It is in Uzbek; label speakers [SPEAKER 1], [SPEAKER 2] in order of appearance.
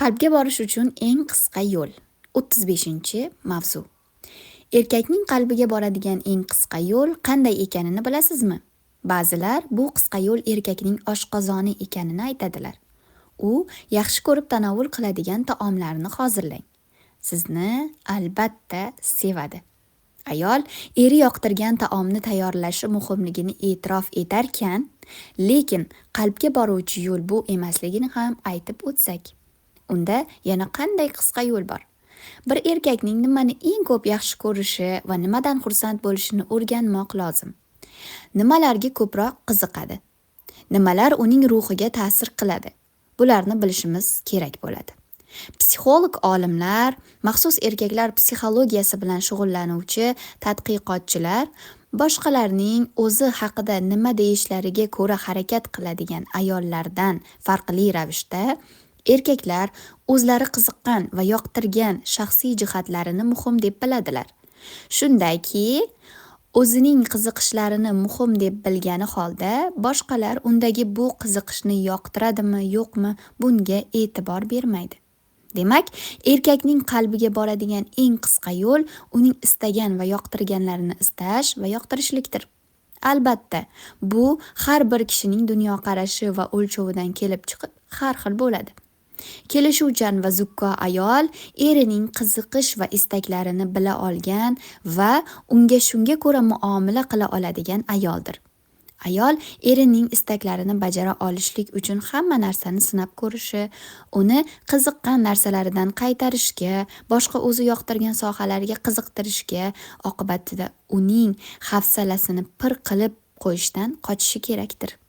[SPEAKER 1] Qalbga borish uchun eng qisqa yo'l. 35-mavzu. Erkakning qalbiga boradigan eng qisqa yo'l qanday ekanini bilasizmi? Ba'zilar bu qisqa yo'l erkakning oshqozoni ekanini aytadilar. U yaxshi ko'rib tanovul qiladigan taomlarni hozirlang. Sizni albatta sevadi. Ayol eri yoqtirgan taomni tayyorlashi muhimligini e'tirof etarkan, lekin qalbga boruvchi yo'l bu emasligini ham aytib o'tsak, unda yana qanday qisqa yo'l bor? Bir erkakning nimani eng ko'p yaxshi ko'rishi va nimadan xursand bo'lishini o'rganmoq lozim. Nimalarga ko'proq qiziqadi? Nimalar uning ruhiga ta'sir qiladi? Bularni bilishimiz kerak bo'ladi. Psixolog olimlar, maxsus erkaklar psixologiyasi bilan shug'ullanuvchi tadqiqotchilar boshqalarning o'zi haqida nima deyishlariga ko'ra harakat qiladigan ayollardan farqli ravishda erkaklar o'zlari qiziqqan va yoqtirgan shaxsiy jihatlarini muhim deb biladilar. Shundaki, o'zining qiziqishlarini muhim deb bilgani holda, boshqalar undagi bu qiziqishni yoqtiradimi, yo'qmi, bunga e'tibor bermaydi. Demak, erkakning qalbiga boradigan eng qisqa yo'l uning istagan va yoqtirganlarini istash va yoqtirishlikdir. Albatta, bu har bir kishining dunyoqarashi va o'lchovidan kelib chiqib har xil bo'ladi. Kelishuvchan va zukko ayol erining qiziqish va istaklarini bila olgan va unga shunga ko'ra muomala qila oladigan ayoldir. Ayol erining istaklarini bajara olishlik uchun hamma narsani sinab ko'rishi, uni qiziqqan narsalaridan qaytarishga, boshqa o'zi yoqtirgan sohalarga qiziqtirishga, oqibatida uning hafsalasini pir qilib qo'yishdan qochishi kerakdir.